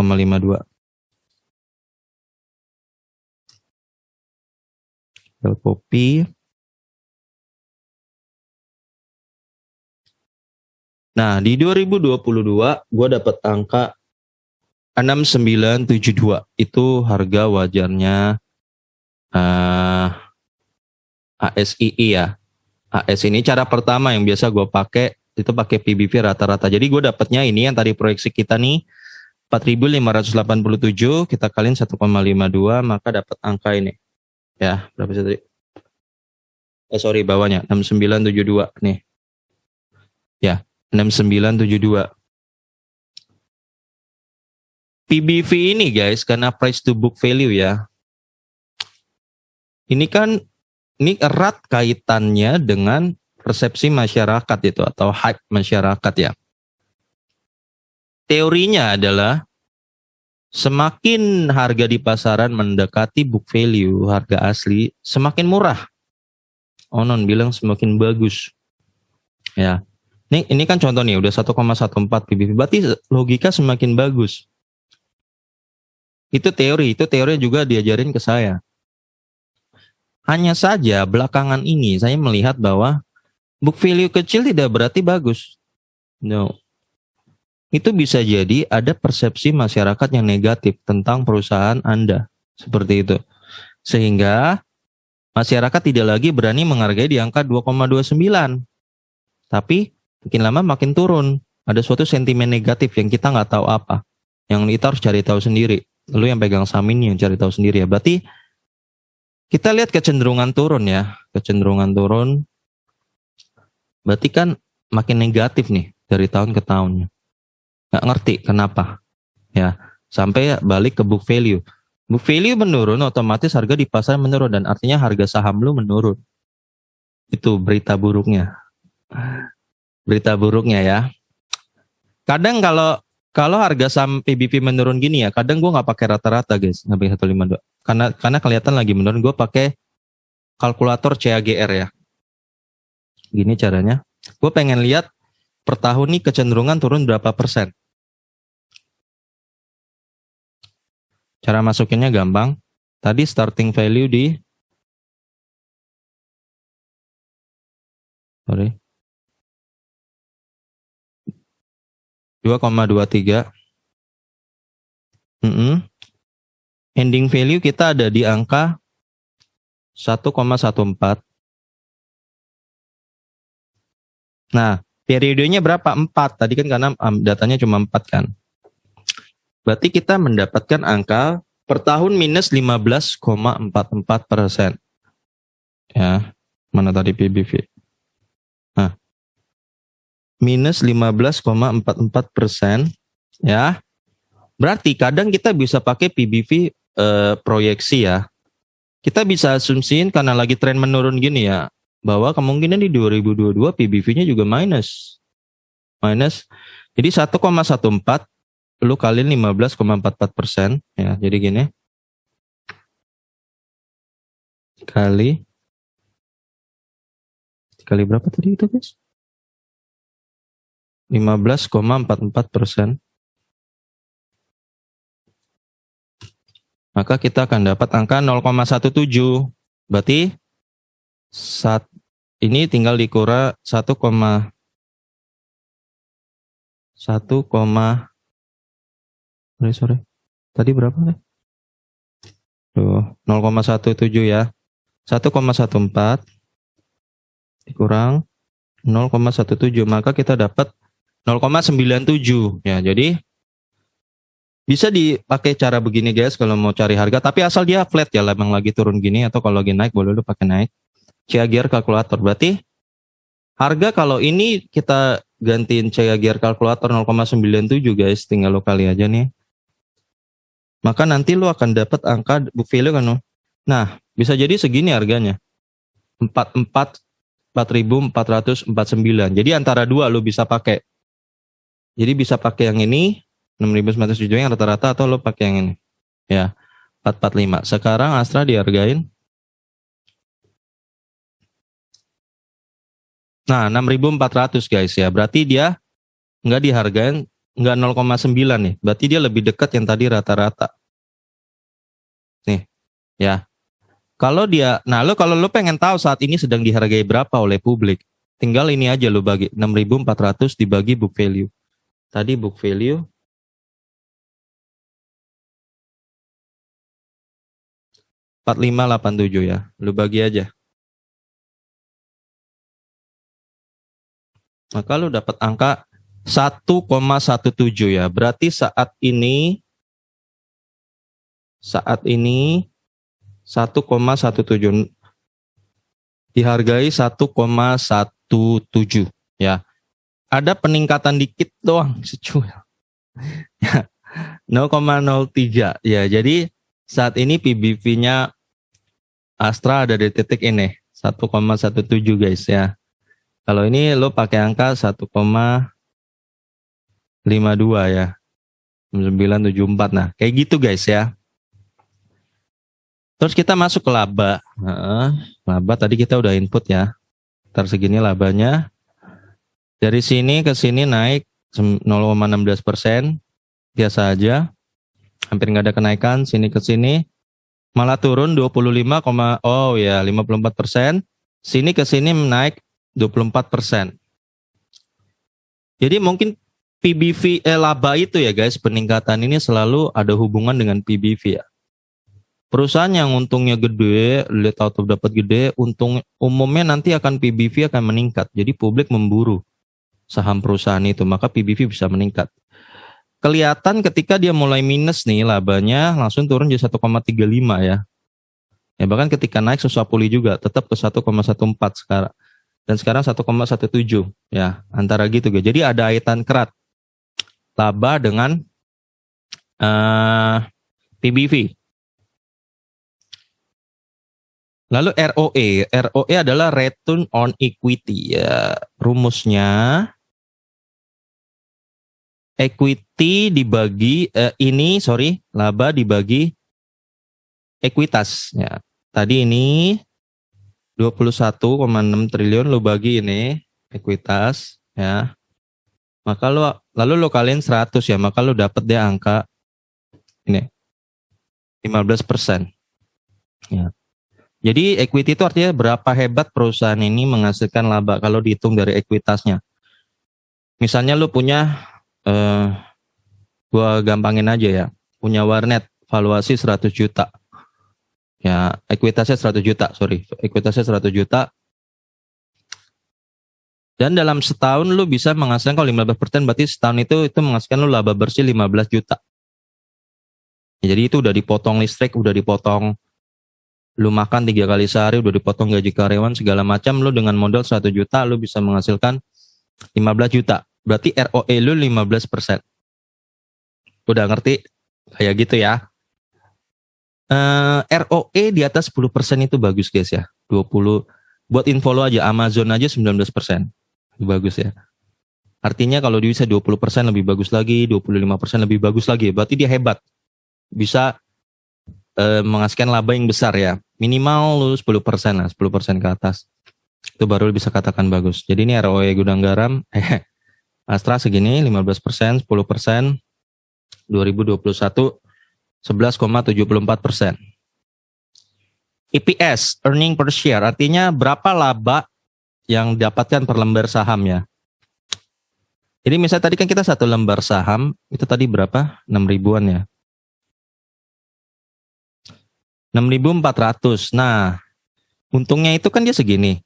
Copy. Nah, di 2022 gue dapat angka 6972. Itu harga wajarnya ASII ya. AS ini cara pertama yang biasa gue pakai itu pakai PBV rata-rata. Jadi gue dapatnya ini yang tadi proyeksi kita nih 4.587 kita kaliin 1,52 maka dapat angka ini. Ya, berapa sih tadi? Sorry bawahnya 6972 nih. Ya, 6972. PBV ini guys karena price to book value ya. Ini kan ini erat kaitannya dengan persepsi masyarakat itu atau hype masyarakat ya. Teorinya adalah semakin harga di pasaran mendekati book value, harga asli, semakin murah. Onon bilang semakin bagus. Ya. Ini kan contoh nih udah 1,14 PBV. Berarti logika semakin bagus. Itu teori juga diajarin ke saya. Hanya saja belakangan ini saya melihat bahwa book value kecil tidak berarti bagus. No. Itu bisa jadi ada persepsi masyarakat yang negatif tentang perusahaan Anda. Seperti itu. Sehingga masyarakat tidak lagi berani menghargai di angka 2,29. Tapi makin lama makin turun. Ada suatu sentimen negatif yang kita nggak tahu apa. Yang kita harus cari tahu sendiri. Lu yang pegang saham ini yang cari tahu sendiri ya. Berarti kita lihat kecenderungan turun ya. Kecenderungan turun. Berarti kan makin negatif nih dari tahun ke tahunnya. Nggak ngerti kenapa. Ya, sampai balik ke book value. Book value menurun, otomatis harga di pasar menurun. Dan artinya harga saham lu menurun. Itu berita buruknya. Berita buruknya ya. Kadang kalau harga saham PBV menurun gini ya, kadang gue nggak pakai rata-rata guys, nggak pakai 152. Karena kelihatan lagi menurun, gue pakai kalkulator CAGR ya. Gini caranya. Gue pengen lihat per tahun nih kecenderungan turun berapa persen. Cara masukinnya gampang. Tadi starting value di 2,23. Ending value kita ada di angka 1,14. Nah, periodenya berapa? 4. Tadi kan karena datanya cuma 4 kan. Berarti kita mendapatkan angka per tahun minus 15,44%. Ya, mana tadi PBV? Nah, minus 15,44%. Ya, berarti kadang kita bisa pakai PBV proyeksi ya. Kita bisa asumsiin karena lagi tren menurun gini ya, bahwa kemungkinan di 2022 PBV-nya juga minus. Jadi 1,14 lu kaliin 15,44% ya. Jadi gini. Kali berapa tadi itu guys? 15,44%. Maka kita akan dapat angka 0,17. Berarti ini tinggal dikurang 1, sorry. Tadi berapa nih? 0,17 ya. 1,14 dikurang 0,17, maka kita dapat 0,97 ya. Jadi bisa dipakai cara begini guys kalau mau cari harga, tapi asal dia flat ya, memang lagi turun gini, atau kalau lagi naik boleh lu pakai naik. Cagiar kalkulator. Berarti harga kalau ini kita gantiin Cagiar kalkulator 0,97 guys, tinggal lo kali aja nih. Maka nanti lo akan dapat angka book value kan. Nah, bisa jadi segini harganya. 4.449. Jadi antara dua lo bisa pakai. Jadi bisa pakai yang ini 6.907 yang rata-rata, atau lo pakai yang ini. Ya, 445. Sekarang Astra dihargain. Nah, 6.400 guys ya. Berarti dia nggak dihargain, nggak 0,9 nih. Berarti dia lebih dekat yang tadi rata-rata. Nih, ya. Kalau lo pengen tahu saat ini sedang dihargai berapa oleh publik, tinggal ini aja lo bagi 6.400 dibagi book value. Tadi book value 4587 ya. Lo bagi aja. Maka lo dapat angka 1,17 ya. Berarti saat ini 1,17 dihargai 1,17 ya. Ada peningkatan dikit doang secuil. 0,03 ya. Jadi saat ini PBV-nya Astra ada di titik ini 1,17 guys ya. Kalau ini lo pakai angka 1,52 ya. 974. Nah, kayak gitu guys ya. Terus kita masuk ke laba. Laba tadi kita udah input ya. Ntar segini labanya. Dari sini ke sini naik 0,16%. Biasa aja. Hampir nggak ada kenaikan. Sini ke sini malah turun 54%. Sini ke sini naik 24%. Jadi mungkin PBV laba itu ya guys, peningkatan ini selalu ada hubungan dengan PBV ya. Perusahaan yang untungnya gede, lihat atau dapat gede, untung umumnya nanti akan PBV akan meningkat. Jadi publik memburu saham perusahaan itu, maka PBV bisa meningkat. Kelihatan ketika dia mulai minus nih, labanya langsung turun jadi 1,35 ya. Ya bahkan ketika naik susah pulih juga, tetap ke 1,14 sekarang. Dan sekarang 1,17 ya, antara gitu guys. Jadi ada kaitan erat laba dengan PBV. Lalu ROE adalah return on equity ya. Rumusnya equity dibagi laba dibagi ekuitas ya. Tadi ini 21,6 triliun lo bagi ini ekuitas ya. Maka lalu lo kalian 100 ya, maka lo dapat deh angka ini 15%. Ya. Jadi equity itu artinya berapa hebat perusahaan ini menghasilkan laba kalau dihitung dari ekuitasnya. Misalnya lu punya, gua gampangin aja ya, punya warnet valuasi 100 juta. Ya, ekuitasnya 100 juta, ekuitasnya 100 juta. Dan dalam setahun lu bisa menghasilkan, kalau 15% berarti setahun itu menghasilkan lu laba bersih 15 juta. Ya, jadi itu udah dipotong listrik, udah dipotong lu makan 3 kali sehari, udah dipotong gaji karyawan segala macam, lu dengan modal 1 juta lu bisa menghasilkan 15 juta. Berarti ROE lu 15%. Udah ngerti? Kayak gitu ya. ROE di atas 10% itu bagus guys ya. 20. Buat info lo aja, Amazon aja 19%. Bagus ya. Artinya kalau dia bisa 20% lebih bagus lagi, 25% lebih bagus lagi. Berarti dia hebat. Bisa menghasilkan laba yang besar ya. Minimal lu 10% lah, 10% ke atas. Itu baru bisa katakan bagus. Jadi ini ROE gudang garam, Astra segini 15%, 10%, 2021 11,74%. EPS, earning per share, artinya berapa laba yang dapatkan per lembar saham ya. Jadi misalnya tadi kan kita satu lembar saham, itu tadi berapa? 6 ribuan ya. 6.400. Nah, untungnya itu kan dia segini.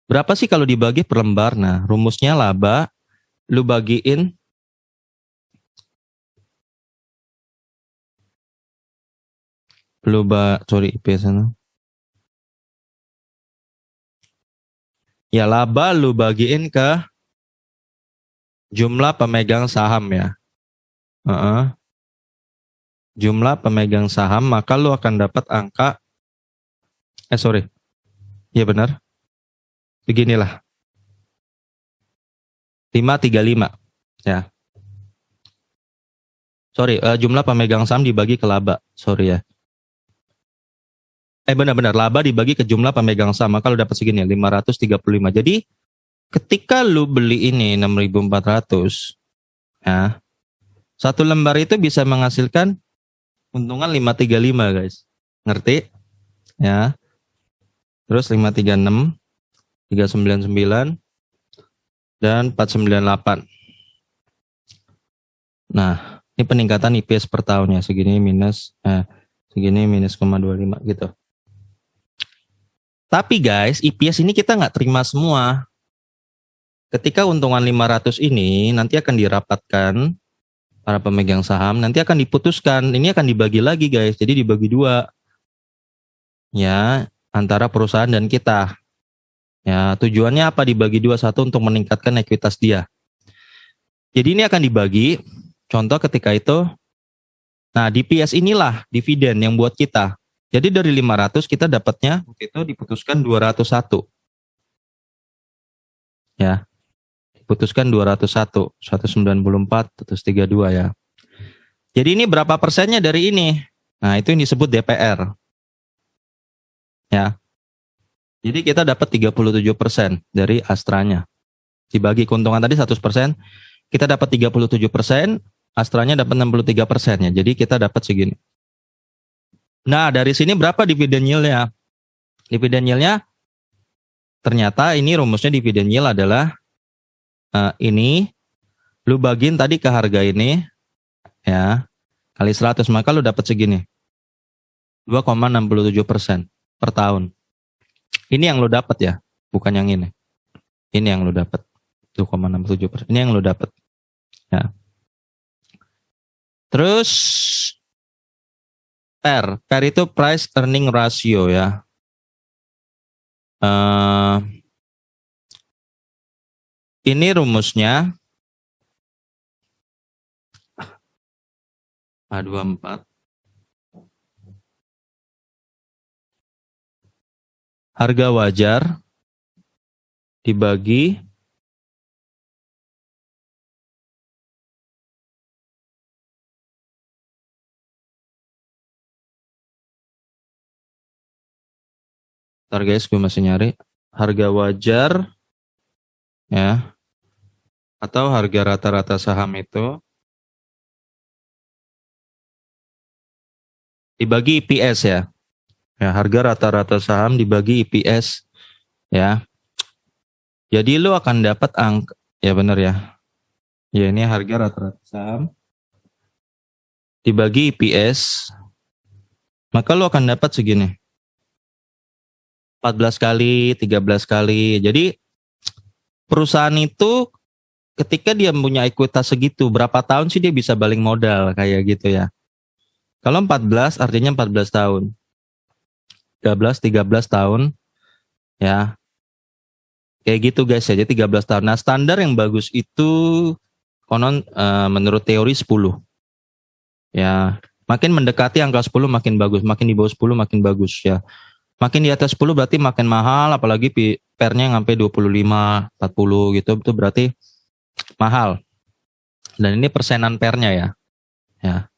Berapa sih kalau dibagi per lembar? Nah, rumusnya laba, lu bagiin IPS sana. Ya, laba lu bagiin ke jumlah pemegang saham ya. Jumlah pemegang saham, maka lu akan dapat angka iya benar. Beginilah. 535 ya. Jumlah pemegang saham dibagi ke laba. Ya. Benar-benar laba dibagi ke jumlah pemegang saham, maka lu dapat segini 535. Jadi ketika lu beli ini 6.400 ya, satu lembar itu bisa menghasilkan untungan 535 guys. Ngerti? Ya. Terus 536, 399 dan 498. Nah, ini peningkatan IPS per tahunnya segini minus 0,25 gitu. Tapi guys, IPS ini kita nggak terima semua. Ketika untungan 500 ini nanti akan dirapatkan para pemegang saham, nanti akan diputuskan, ini akan dibagi lagi guys, jadi dibagi 2 ya, antara perusahaan dan kita ya. Tujuannya apa dibagi 2? Satu, untuk meningkatkan ekuitas dia. Jadi ini akan dibagi, contoh ketika itu, nah DPS inilah dividen yang buat kita. Jadi dari 500 kita dapatnya waktu itu diputuskan 201 ya. Putuskan 201, 194, terus 32 ya. Jadi ini berapa persennya dari ini? Nah, itu yang disebut DPR. Ya. Jadi kita dapat 37% dari Astranya. Dibagi keuntungan tadi 100%, kita dapat 37%, Astranya dapat 63% ya. Jadi kita dapat segini. Nah, dari sini berapa dividen yield-nya? Dividen yield-nya ternyata ini rumusnya dividen yield adalah ini lu bagiin tadi ke harga ini ya kali 100, maka lu dapat segini 2,67% per tahun. Ini yang lu dapat ya, bukan yang ini. Ini yang lu dapat 2,67%. Ini yang lu dapat ya. Terus PER itu price earning ratio ya. Ini rumusnya A24 harga wajar dibagi ntar guys, gue masih nyari harga wajar ya, atau harga rata-rata saham itu dibagi IPS ya. Ya, harga rata-rata saham dibagi IPS ya. Jadi lu akan dapat angka, ya benar ya. Ya, ini harga rata-rata saham dibagi IPS, maka lu akan dapat segini. 14 kali, 13 kali. Jadi perusahaan itu ketika dia punya ekuitas segitu, berapa tahun sih dia bisa balik modal kayak gitu ya. Kalau 14 artinya 14 tahun. 13 tahun ya. Kayak gitu guys ya, jadi 13 tahun. Nah, standar yang bagus itu konon menurut teori 10. Ya, makin mendekati angka 10 makin bagus, makin di bawah 10 makin bagus ya. Makin di atas 10 berarti makin mahal, apalagi pernya sampai 25, 40 gitu, itu berarti mahal. Dan ini persenan pernya ya. Ya.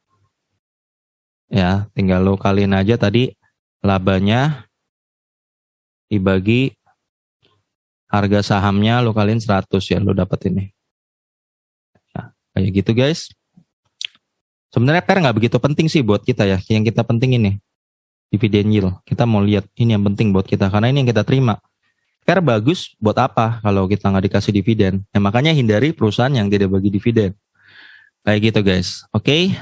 Ya, tinggal lo kaliin aja tadi labanya dibagi harga sahamnya, lo kaliin 100 ya, lo dapat ini. Nah, kayak gitu guys. Sebenarnya pair nggak begitu penting sih buat kita ya. Yang kita penting ini dividen yield. Kita mau lihat ini yang penting buat kita karena ini yang kita terima. Pair bagus buat apa kalau kita nggak dikasih dividen? Ya makanya hindari perusahaan yang tidak bagi dividen. Kayak gitu guys. Oke.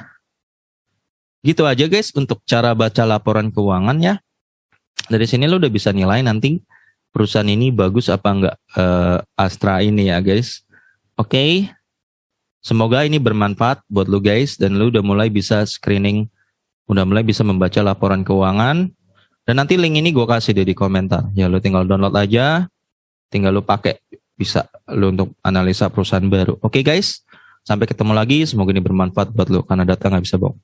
Gitu aja guys untuk cara baca laporan keuangan ya. Dari sini lo udah bisa nilai nanti perusahaan ini bagus apa enggak Astra ini ya guys. Oke. Semoga ini bermanfaat buat lo guys dan lo udah mulai bisa screening, udah mulai bisa membaca laporan keuangan. Dan nanti link ini gue kasih deh di komentar. Ya lo tinggal download aja, tinggal lo pakai bisa lo untuk analisa perusahaan baru. Oke guys, sampai ketemu lagi. Semoga ini bermanfaat buat lo karena data nggak bisa bohong.